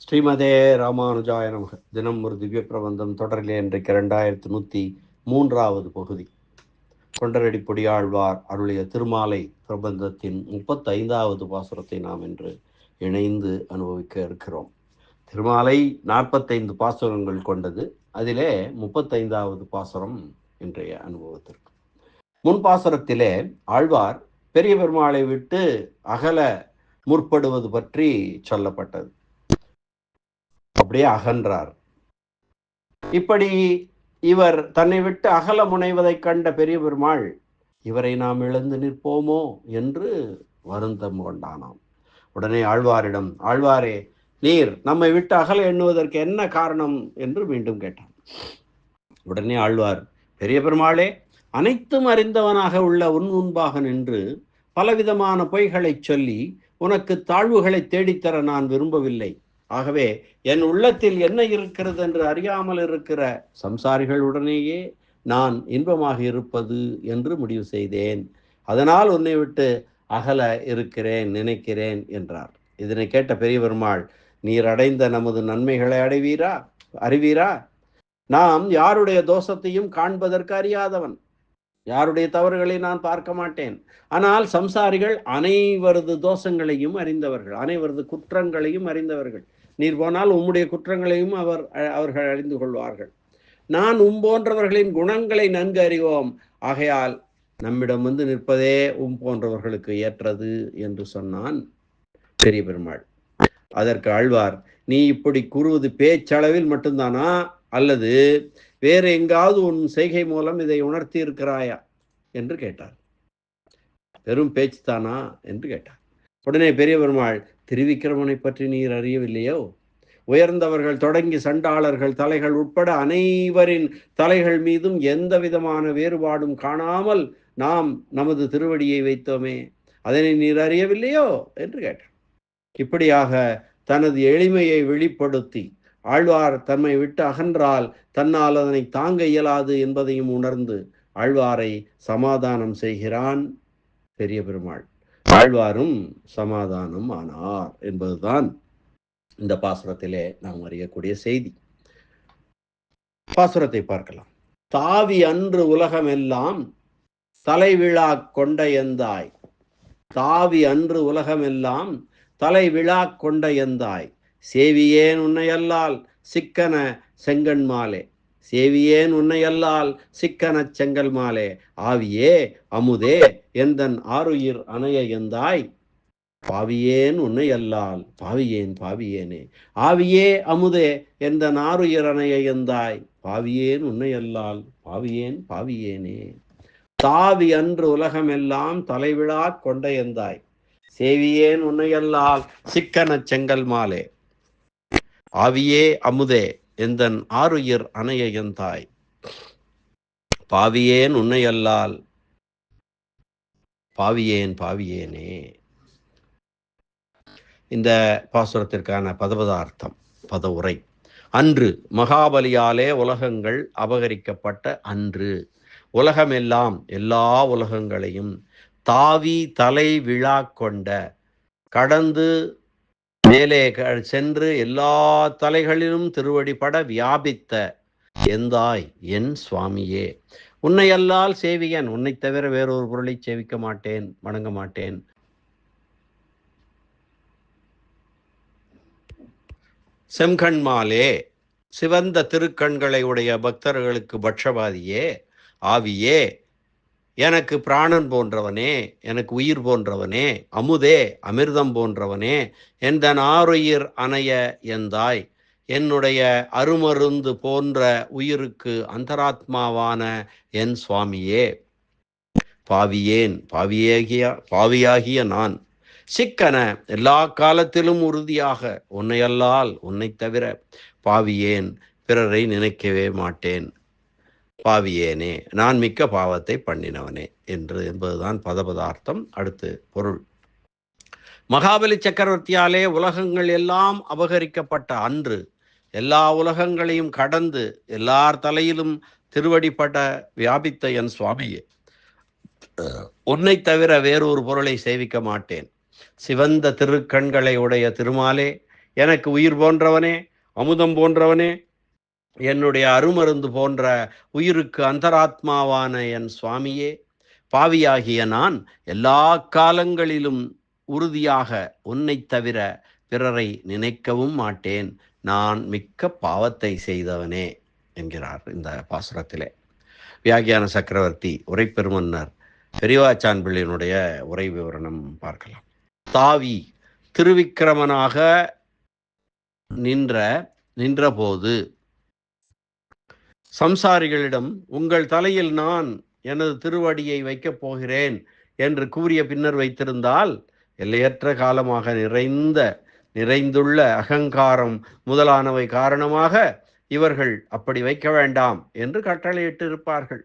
ஸ்ரீமதே ராமானுஜாய நமக. தினம் ஒரு திவ்ய பிரபந்தம் தொடரிலே இன்றைக்கு 2103வது பகுதி. கொண்டரடி பொடியாழ்வார் அருளிய திருமாலை பிரபந்தத்தின் 35வது பாசுரத்தை நாம் இன்று இணைந்து அனுபவிக்க இருக்கிறோம். திருமாலை 45 பாசுரங்கள் கொண்டது. அதிலே 35வது பாசுரம் இன்றைய அனுபவத்திற்கு. முன் பாசுரத்திலே ஆழ்வார் பெரிய பெருமாளை விட்டு அகல முற்படுவது பற்றி சொல்லப்பட்டது. அப்படியே அகன்றார். இப்படி இவர் தன்னை விட்டு அகல முனைவதை கண்ட பெரிய பெருமாள் இவரை நாம் இழந்து நிற்போமோ என்று வருத்தம் கொண்டானாம். உடனே ஆழ்வாரிடம், ஆழ்வாரே, நீர் நம்மை விட்டு அகல எண்ணுவதற்கு என்ன காரணம் என்று மீண்டும் கேட்டான். உடனே ஆழ்வார், பெரிய பெருமாளே, அனைத்தும் அறிந்தவனாக உள்ள முன்பாக நின்று பலவிதமான பொய்களை சொல்லி உனக்கு தாழ்வுகளை தேடித்தர நான் விரும்பவில்லை. ஆகவே என் உள்ளத்தில் என்ன இருக்கிறது என்று அறியாமல் இருக்கிற சம்சாரிகளுடனேயே நான் இன்பமாக இருப்பது என்று முடிவு செய்தேன். அதனால் உன்னை விட்டு அகல இருக்கிறேன், நினைக்கிறேன் என்றார். இதனை கேட்ட பெரிய பெருமாள், நீர் அடைந்த நமது நன்மைகளை அறிவீரா? நாம் யாருடைய தோஷத்தையும் காண்பதற்கு அறியாதவன், யாருடைய தவறுகளை நான் பார்க்க மாட்டேன். ஆனால் சம்சாரிகள் அனைவரது தோஷங்களையும் அறிந்தவர்கள், அனைவரது குற்றங்களையும் அறிந்தவர்கள். நீர் போனால் உம்முடைய குற்றங்களையும் அவர்கள் அறிந்து கொள்வார்கள். நான் போன்றவர்களின் குணங்களை நன்கு அறிவோம். ஆகையால் நம்மிடம் வந்து நிற்பதே போன்றவர்களுக்கு ஏற்றது என்று சொன்னான் பெரிய பெருமாள். அதற்கு ஆழ்வார், நீ இப்படி கூறுவது பேச்சளவில் மட்டும்தானா, அல்லது வேறு எங்காவது உன் செய்கை மூலம் இதை உணர்த்தி இருக்கிறாயா என்று கேட்டார். வெறும் பேச்சு தானா என்று கேட்டார். உடனே பெரிய பெருமாள், திருவிக்கிரமனை பற்றி நீர் அறியவில்லையோ? உயர்ந்தவர்கள் தொடங்கி சண்டாளர்கள் தலைகள் உட்பட அனைவரின் தலைகள் மீதும் எந்த விதமான வேறுபாடும் காணாமல் நாம் நமது திருவடியை வைத்தோமே, அதனை நீர் அறியவில்லையோ என்று கேட்டார். இப்படியாக தனது எளிமையை வெளிப்படுத்தி ஆழ்வார் தம்மை விட்டு அகன்றால் தன்னால் அதனை தாங்க இயலாது என்பதையும் உணர்ந்து ஆழ்வாரை சமாதானம் செய்கிறான் பெரிய பெருமாள். ஆழ்வாரும் சமாதானம் ஆனார் என்பதுதான் இந்த பாசுரத்திலே நாம் அறியக்கூடிய செய்தி. பாசுரத்தை பார்க்கலாம். தாவி அன்று உலகமெல்லாம் தலைவிழா கொண்ட எந்தாய், தாவி அன்று உலகமெல்லாம் தலைவிழா கொண்ட எந்தாய், சேவியேன் உன்னையல்லால் சிக்கன செங்கன்மாலே, சேவியேன் உன்னையல்லால் சிக்கன செங்கல் மாலே, ஆவியே அமுதே எந்தன் ஆருயிர் அணைய எந்தாய், பாவியேன் உன்னை அல்லால் பாவியேனே, ஆவியே அமுதே எந்தன் ஆருயிர் அணைய எந்தாய், பாவியேன் உன்னை அல்லால் பாவியேனே. தாவி அன்று உலகமெல்லாம் தலைவிழா கொண்ட எந்தாய், சேவியேன் உன்னையல்லால் சிக்கன செங்கல் மாலே, ஆவியே அமுதே எந்தன் ஆருயிர் அணைய எந்தாய், பாவியேன் உன்னையல்லால் பாவியேனே. இந்த பாசுரத்திற்கான பதபதார்த்தம், பத உரை. அன்று மகாபலியாலே உலகங்கள் அபகரிக்கப்பட்ட அன்று, உலகமெல்லாம் எல்லா உலகங்களையும் தாவி தலை விழா கொண்ட, கடந்து மேலே சென்று எல்லா தலைகளிலும் திருவடிபட வியாபித்த எந்தாய் என் சுவாமியே, உன்னையல்லால் சேவியன், உன்னை தவிர வேறொரு பொருளை சேவிக்க மாட்டேன், வணங்க மாட்டேன். செம்கண்மாலே, சிவந்த திருக்கண்களை உடைய பக்தர்களுக்கு பட்சபாதியே, ஆவியே, எனக்கு பிராணன் போன்றவனே, எனக்கு உயிர் போன்றவனே, அமுதே அமிர்தம் போன்றவனே, எந்தன் ஆருயிர் அணைய எந்தாய், என்னுடைய அருமருந்து போன்ற உயிருக்கு அந்தராத்மாவான என் சுவாமியே, பாவியாகிய நான் சிக்கன எல்லா காலத்திலும் உறுதியாக உன்னையல்லால் உன்னை தவிர பாவியேன், பிறரை நினைக்கவே மாட்டேன், பாவியேனே, நான் மிக்க பாவத்தை பண்ணினவனே என்பதுதான் பதபதார்த்தம். அடுத்து பொருள். மகாபலி சக்கரவர்த்தியாலே உலகங்கள் எல்லாம் அபகரிக்கப்பட்ட அன்று, எல்லா உலகங்களையும் கடந்து எல்லார் தலையிலும் திருவடிப்பட வியாபித்த என் சுவாமியே, உன்னை தவிர வேறொரு பொருளை சேவிக்க மாட்டேன். சிவந்த திருக்கண்களை உடைய திருமாலே, எனக்கு உயிர் போன்றவனே, அமுதம் போன்றவனே, என்னுடைய அருமருந்து போன்ற உயிருக்கு அந்தராத்மாவான என் சுவாமியே, பாவியாகிய நான் எல்லா காலங்களிலும் உறுதியாக உன்னைத் தவிர பிறரை நினைக்கவும் மாட்டேன். நான் மிக்க பாவத்தை செய்தவனே என்கிறார் இந்த பாசுரத்திலே. வியாக்கியான சக்கரவர்த்தி உரைப்பெருமன்னர் பெரியவாச்சான் பிள்ளையினுடைய உரை விவரணம் பார்க்கலாம். தாவி திருவிக்கிரமனாக நின்றபோது சம்சாரிகளிடம் உங்கள் தலையில் நான் எனது திருவடியை வைக்கப் போகிறேன் என்று கூறிய பின்னர் வைத்திருந்தால் எல்லையற்ற காலமாக நிறைந்துள்ள அகங்காரம் முதலானவை காரணமாக இவர்கள் அப்படி வைக்க வேண்டாம் என்று கட்டளையிட்டு இருப்பார்கள்.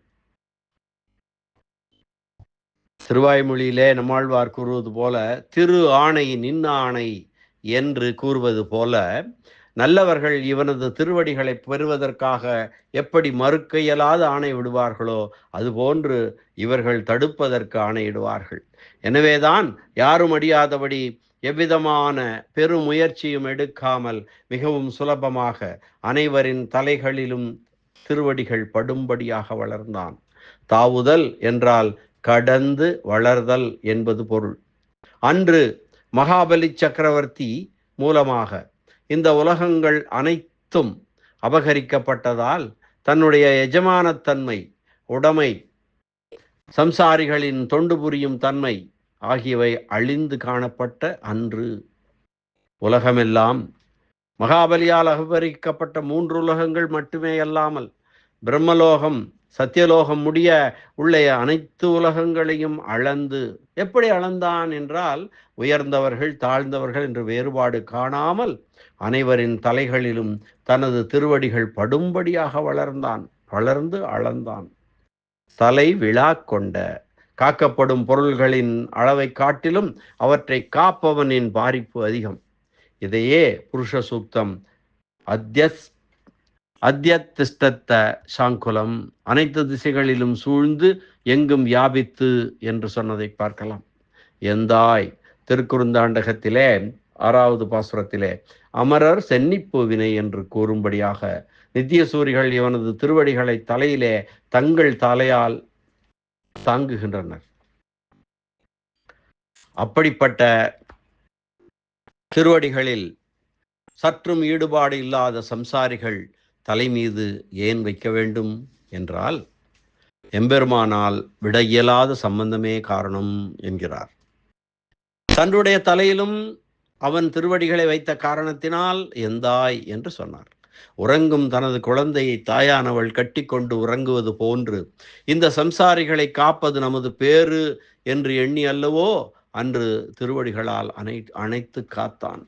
திருவாய்மொழியிலே நம்மாழ்வார் கூறுவது போல திரு ஆணை நின் ஆணை என்று கூறுவது போல நல்லவர்கள் இவனது திருவடிகளை பெறுவதற்காக எப்படி மறுக்க இயலாத ஆணை விடுவார்களோ அதுபோன்று இவர்கள் தடுப்பதற்கு ஆணையிடுவார்கள். எனவேதான் யாரும் அறியாதபடி எவ்விதமான பெருமுயற்சியும் எடுக்காமல் மிகவும் சுலபமாக அனைவரின் தலைகளிலும் திருவடிகள் படும்படியாக வளர்ந்தான். தாவுதல் என்றால் கடந்து வளர்தல் என்பது பொருள். அன்று மகாபலி சக்கரவர்த்தி மூலமாக இந்த உலகங்கள் அனைத்தும் அபகரிக்கப்பட்டதால் தன்னுடைய எஜமானத்தன்மை, உடைமை, சம்சாரிகளின் தொண்டு புரியும் தன்மை ஆகியவை அழிந்து காணப்பட்ட அன்று உலகமெல்லாம் மகாபலியால் அபகரிக்கப்பட்ட 3 உலகங்கள் மட்டுமே அல்லாமல் பிரம்மலோகம், சத்தியலோகம் முடிய உள்ள அனைத்து உலகங்களையும் அளந்து, எப்படி அளந்தான் என்றால் உயர்ந்தவர்கள் தாழ்ந்தவர்கள் என்று வேறுபாடு காணாமல் அனைவரின் தலைகளிலும் தனது திருவடிகள் படும்படியாக வளர்ந்து அளந்தான். தலை விழா கொண்ட காக்கப்படும் பொருள்களின் அளவை காட்டிலும் அவற்றை காப்பவனின் பாரிப்பு அதிகம். இதையே புருஷ சூக்தம் அத்தியத்திஷ்டத்த சாங்குலம், அனைத்து திசைகளிலும் சூழ்ந்து எங்கும் வியாபித்து என்று சொன்னதை பார்க்கலாம். எந்தாய் திருக்குறுந்தாண்டகத்திலே 6வது பாசுரத்திலே அமரர் சென்னிப்பூவினை என்று கூறும்படியாக நித்திய சூரிகள் இவனது திருவடிகளை தலையிலே தங்கள் தலையால் தாங்குகின்றனர். அப்படிப்பட்ட திருவடிகளில் சற்றும் ஈடுபாடு இல்லாத சம்சாரிகள் தலை மீது ஏன் வைக்க வேண்டும் என்றால் எம்பெருமானால் விட இயலாத சம்பந்தமே காரணம் என்கிறார். தன்னுடைய தலையிலும் அவன் திருவடிகளை வைத்த காரணத்தினால் எந்தாய் என்று சொன்னார். உறங்கும் தனது குழந்தையை தாயானவள் கட்டி கொண்டு உறங்குவது போன்று இந்த சம்சாரிகளை காப்பது நமது பேறு என்று எண்ணி அல்லவோ அன்று திருவடிகளால் அணைத்து காத்தான்.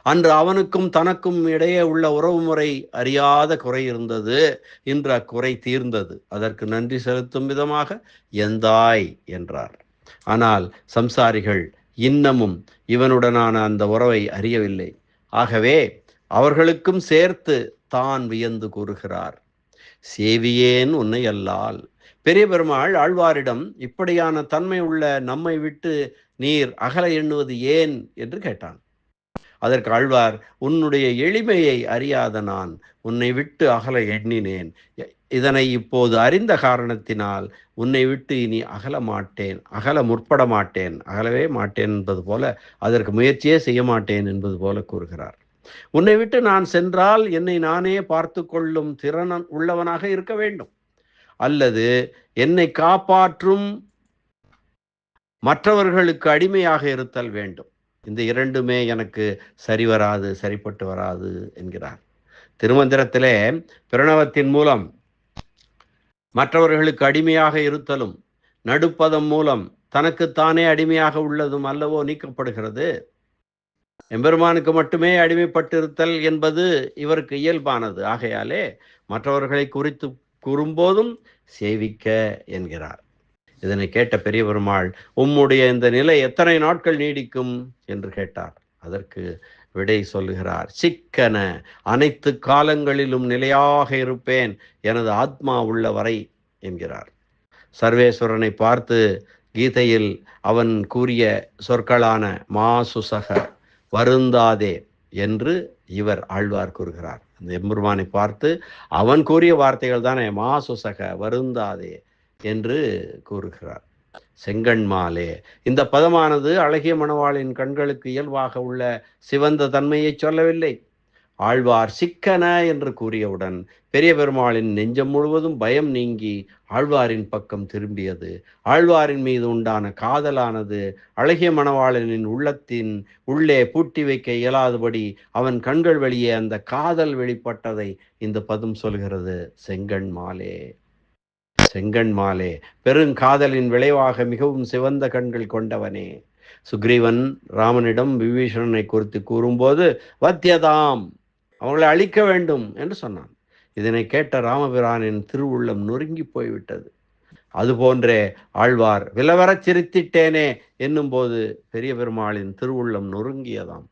அன்று அவனுக்கும் தனக்கும் இடையே உள்ள உறவுமுறை அறியாத குறை இருந்தது. இன்று அக்குறை தீர்ந்தது. அதற்கு நன்றி செலுத்தும் விதமாக எந்தாய் என்றார். ஆனால் சம்சாரிகள் இன்னமும் இவனுடனான அந்த உறவை அறியவில்லை. ஆகவே அவர்களுக்கும் சேர்த்து தான் வியந்து கூறுகிறார், சேவியேன் உன்னை அல்லால். பெரிய பெருமாள் ஆழ்வாரிடம் இப்படியான தன்மை உள்ள நம்மை விட்டு நீர் அகல எண்ணுவது ஏன் என்று கேட்டான். அதற்கு ஆழ்வார், உன்னுடைய எளிமையை அறியாத நான் உன்னை விட்டு அகல எண்ணினேன். இதனை இப்போது அறிந்த காரணத்தினால் உன்னை விட்டு இனி அகல முற்பட மாட்டேன், அகலவே மாட்டேன் என்பது போல, அதற்கு முயற்சியே செய்ய மாட்டேன் என்பது போல கூறுகிறார். உன்னை விட்டு நான் சென்றால் என்னை நானே பார்த்து கொள்ளும் திறன் உள்ளவனாக இருக்க வேண்டும், அல்லது என்னை காப்பாற்றும் மற்றவர்களுக்கு அடிமையாக இருத்தல் வேண்டும். இந்த இரண்டுமே எனக்கு சரிப்பட்டு வராது என்கிறார். திருமந்திரத்திலே பிரணவத்தின் மூலம் மற்றவர்களுக்கு அடிமையாக இருத்தலும் நடுப்பதம் மூலம் தனக்குத்தானே அடிமையாக உள்ளதும் அல்லவோ நீக்கப்படுகிறது. எம்பெருமானுக்கு மட்டுமே அடிமைப்பட்டிருத்தல் என்பது இவருக்கு இயல்பானது. ஆகையாலே மற்றவர்களை குறித்து கூறும்போதும் சேவிக்க என்கிறார். இதனை கேட்ட பெரிய பெருமாள், உம்முடைய இந்த நிலை எத்தனை நாட்கள் நீடிக்கும் என்று கேட்டார். அதற்கு விடை சொல்லுகிறார், சிக்கன அனைத்து காலங்களிலும் நிலையாக இருப்பேன், எனது ஆத்மா உள்ள வரை என்கிறார். சர்வேஸ்வரனை பார்த்து கீதையில் அவன் கூறிய சொற்களான மா சுசக, வருந்தாதே, என்று இவர் ஆழ்வார் கூறுகிறார். அந்த எம்பெருமானை பார்த்து அவன் கூறிய வார்த்தைகள் தானே மா சுசக வருந்தாதே என்று கூறுகிறார். செங்கண்மாலே இந்த பதமானது அழகிய மணவாளின் கண்களுக்கு இயல்பாக உள்ள சிவந்த தன்மையை சொல்லவில்லை. ஆழ்வார் சிக்கன என்று கூறியவுடன் பெரிய பெருமாளின் நெஞ்சம் முழுவதும் பயம் நீங்கி ஆழ்வாரின் பக்கம் திரும்பியது. ஆழ்வாரின் மீது உண்டான காதலானது அழகிய மணவாளனின் உள்ளத்தின் உள்ளே பூட்டி வைக்க இயலாதபடி அவன் கண்கள் வெளியே அந்த காதல் வெளிப்பட்டதை இந்த பதம் சொல்கிறது. செங்கண்மாலே, செங்கண்மாலே, பெருங்காதலின் விளைவாக மிகவும் சிவந்த கண்கள் கொண்டவனே. சுக்ரீவன் ராமனிடம் விபீஷணனை குறித்து கூறும்போது வத்தியதாம், அவங்களை அழிக்க வேண்டும் என்று சொன்னான். இதனை கேட்ட ராமபிரானின் திருவுள்ளம் நொறுங்கி போய்விட்டது. அதுபோன்றே ஆழ்வார் விலவரச் சிரித்திட்டேனே என்னும் போது பெரிய பெருமாளின் திருவுள்ளம் நொறுங்கியதாம்.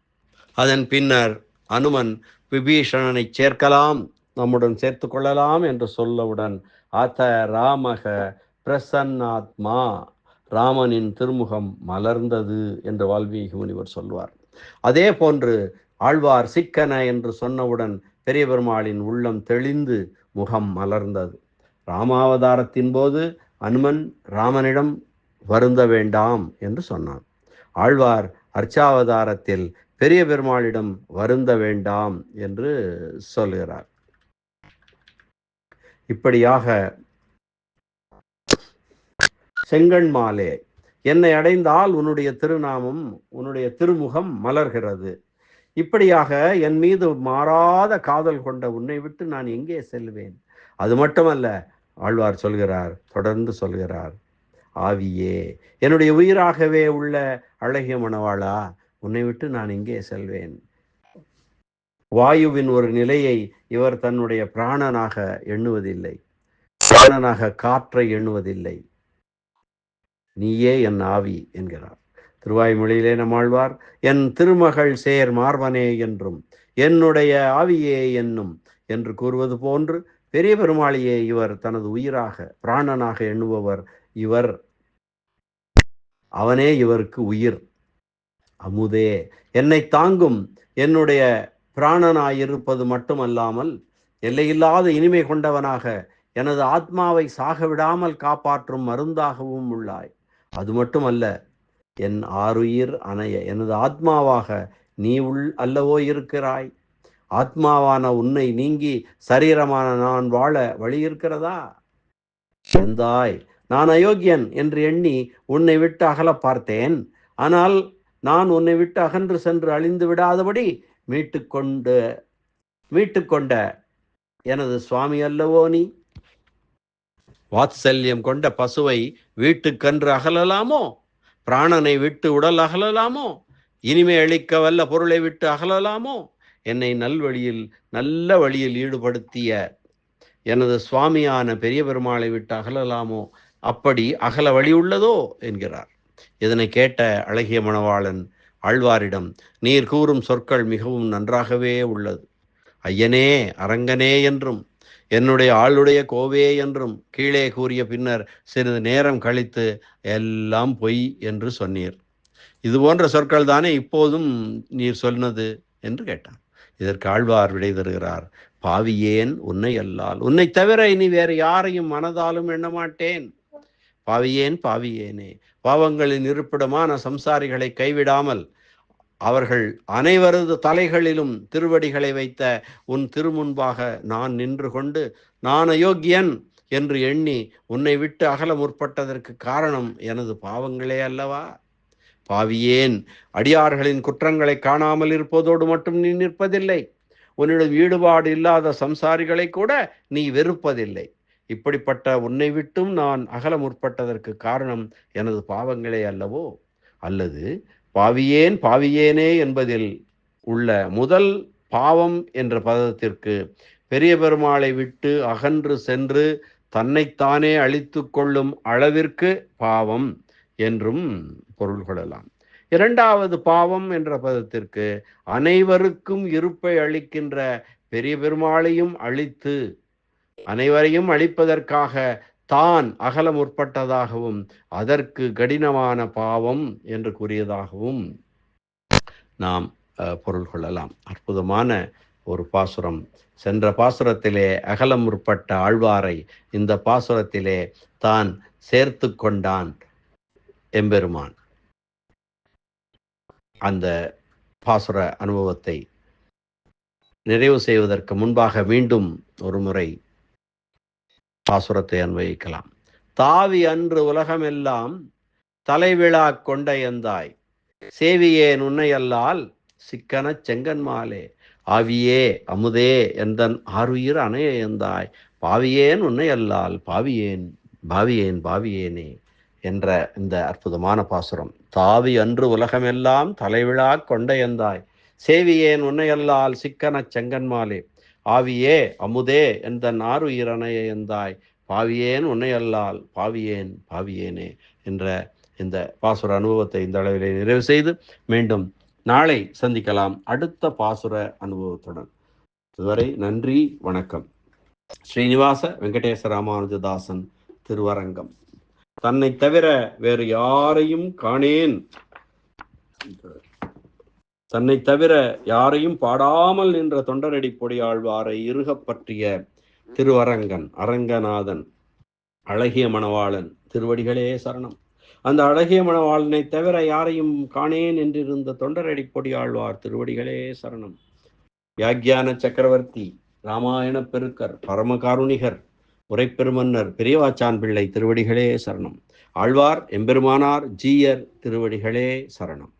அதன் பின்னர் அனுமன் விபீஷணனை சேர்க்கலாம், நம்முடன் சேர்த்து கொள்ளலாம் என்று சொல்லவுடன் அத ராமக பிரசன்னாத்மா, ராமனின் திருமுகம் மலர்ந்தது என்று வால்மீகி முனிவர் சொல்வார். அதே போன்று ஆழ்வார் சிக்கன என்று சொன்னவுடன் பெரிய பெருமாளின் உள்ளம் தெளிந்து முகம் மலர்ந்தது. ராமாவதாரத்தின் போது அனுமன் ராமனிடம் வருந்த வேண்டாம் என்று சொன்னான். ஆழ்வார் அர்ச்சாவதாரத்தில் பெரிய பெருமாளிடம் வருந்த வேண்டாம் என்று சொல்கிறார். இப்படியாக செங்கண்மாலே, என்னை அடைந்தால் உன்னுடைய திருநாமம் உன்னுடைய திருமுகம் மலர்கிறது. இப்படியாக என் மீது மாறாத காதல் கொண்ட உன்னை விட்டு நான் எங்கே செல்வேன்? அது மட்டுமல்ல, ஆழ்வார் சொல்கிறார், தொடர்ந்து சொல்கிறார், ஆவியே, என்னுடைய உயிராகவே உள்ள அழகிய மணவாளா, உன்னை விட்டு நான் எங்கே செல்வேன்? வாயுவின் ஒரு நிலையை இவர் தன்னுடைய பிராணனாக எண்ணுவதில்லை, பிராணனாக காற்றை எண்ணுவதில்லை. நீயே என் ஆவி என்கிறார். திருவாய்மொழியிலே நம்மாழ்வார் என் திருமகள் சேர் மார்பனே என்றும் என்னுடைய ஆவியே என்னும் என்று கூறுவது போன்று பெரிய பெருமாளையே இவர் தனது உயிராக பிராணனாக எண்ணுபவர். இவர், அவனே இவருக்கு உயிர். அமுதே, என்னை தாங்கும் என்னுடைய பிராணனாயிருப்பது மட்டுமல்லாமல் எல்லையில்லாத இனிமை கொண்டவனாக எனது ஆத்மாவை சாக விடாமல் காப்பாற்றும் மருந்தாகவும் உள்ளாய். அது மட்டுமல்ல, என் ஆருயிர் அணைய எனது ஆத்மாவாக நீ அல்லவோ இருக்கிறாய். ஆத்மாவான உன்னை நீங்கி சரீரமான நான் வாழ வழி இருக்கிறதா? எந்தாய், நான் அயோக்கியன் என்று எண்ணி உன்னை விட்டு அகல பார்த்தேன். ஆனால் நான் உன்னை விட்டு அகன்று சென்று அழிந்து விடாதபடி மீட்டுக்கொண்ட எனது சுவாமி அல்லவோ நீ. வாத்சல்யம் கொண்ட பசுவை வீட்டுக்கன்று அகலலாமோ? பிராணனை விட்டு உடல் அகலலாமோ? இனிமை அளிக்க வல்ல பொருளை விட்டு அகலலாமோ? என்னை நல்ல வழியில் ஈடுபடுத்திய எனது சுவாமியான பெரிய பெருமாளை விட்டு அகலலாமோ? அப்படி அகல வழி உள்ளதோ என்கிறார். இதனை கேட்ட அழகிய மணவாளன் ஆழ்வாரிடம், நீர் கூறும் சொற்கள் மிகவும் நன்றாகவே உள்ளது. ஐயனே, அரங்கனே என்றும் என்னுடைய ஆளுடைய கோவே என்றும் கீழே கூறிய பின்னர் சிறிது நேரம் கழித்து எல்லாம் பொய் என்று சொன்னீர். இது போன்ற சொற்கள் தானே இப்போதும் நீர் சொன்னது என்று கேட்டான். இதற்கு ஆழ்வார் விடை தருகிறார், பாவியேன் உன்னை அல்லால், உன்னை தவிர இனி வேறு யாரையும் மனதாலும் எண்ணமாட்டேன். பாவியேனே, பாவங்களின் இருப்பிடமான சம்சாரிகளை கைவிடாமல் அவர்கள் அனைவரது தலைகளிலும் திருவடிகளை வைத்த உன் திருமுன்பாக நான் நின்று கொண்டு நான் அயோக்கியன் என்று எண்ணி உன்னை விட்டு அகல முற்பட்டதற்கு காரணம் எனது பாவங்களே அல்லவா? பாவியேன், அடியார்களின் குற்றங்களை காணாமல் இருப்பதோடு மட்டும் நீ நிற்பதில்லை, உன்னிடம் ஈடுபாடு இல்லாத சம்சாரிகளை கூட நீ வெறுப்பதில்லை. இப்படிப்பட்ட உன்னை விட்டும் நான் அகல முற்பட்டதற்கு காரணம் எனது பாவங்களே அல்லவோ? அல்லது பாவியேனே என்பதில் உள்ள முதல் பாவம் என்ற பதத்திற்கு பெரிய பெருமாளை விட்டு அகன்று சென்று தன்னைத்தானே அழித்து கொள்ளும் அளவிற்கு பாவம் என்றும் பொருள் கொள்ளலாம். இரண்டாவது பாவம் என்ற பதத்திற்கு அனைவருக்கும் இருப்பை அளிக்கின்ற பெரிய பெருமாளையும் அழித்து அனைவரையும் அழிப்பதற்காக தான் அகல முற்பட்டதாகவும் அதற்கு கடினமான பாவம் என்று கூறியதாகவும் நாம் பொருள் கொள்ளலாம். அற்புதமான ஒரு பாசுரம். சென்ற பாசுரத்திலே அகலம் முற்பட்ட ஆழ்வாரை இந்த பாசுரத்திலே தான் சேர்த்து கொண்டான் எம்பெருமான். அந்த பாசுர அனுபவத்தை நிறைவு செய்வதற்கு முன்பாக மீண்டும் ஒரு முறை பாசுரத்தை அன்வயிக்கலாம். தாவி அன்று உலகமெல்லாம் தலைவிழா கொண்ட எந்தாய் சேவியே நுண்ணையல்லால் சிக்கன செங்கன்மாலே ஆவியே அமுதே எந்தன் ஆறுயிர் அணைய எந்தாய் பாவியேன் உன்னையல்லால் பாவியேனே என்ற இந்த அற்புதமான பாசுரம். தாவி அன்று உலகமெல்லாம் தலைவிழா கொண்ட எந்தாய் சேவியேன் உன்னையல்லால் சிக்கன செங்கன்மாலே ஆவியே அமுதே எந்தன் ஆறுயிர் அணைய எந்தாய் பாவியேன் உன்னையல்லால் பாவியேனே என்ற இந்த பாசுர அனுபவத்தை இந்த அளவிலே நிறைவு செய்து மீண்டும் நாளை சந்திக்கலாம் அடுத்த பாசுர அனுபவத்துடன். இதுவரை நன்றி, வணக்கம். ஸ்ரீனிவாச வெங்கடேச ராமானுஜதாசன் திருவரங்கம். தன்னை தவிர வேறு யாரையும் காணேன், தன்னை தவிர யாரையும் பாடாமல் நின்ற தொண்டரடி பொடி ஆழ்வாரை இறுகப் பற்றிய திருவரங்கன் அரங்கநாதன் அழகிய மணவாளன் திருவடிகளே சரணம். அந்த அழகிய மணவாளனை தவிர யாரையும் காணேன் என்றிருந்த தொண்டரடி பொடி ஆழ்வார் திருவடிகளே சரணம். வியாக்கியான சக்கரவர்த்தி, ராமாயண பெருக்கர், பரமகாருணிகர், உரைப்பெருமன்னர் பெரியவாச்சான் பிள்ளை திருவடிகளே சரணம். ஆழ்வார் எம்பெருமானார் ஜீயர் திருவடிகளே சரணம்.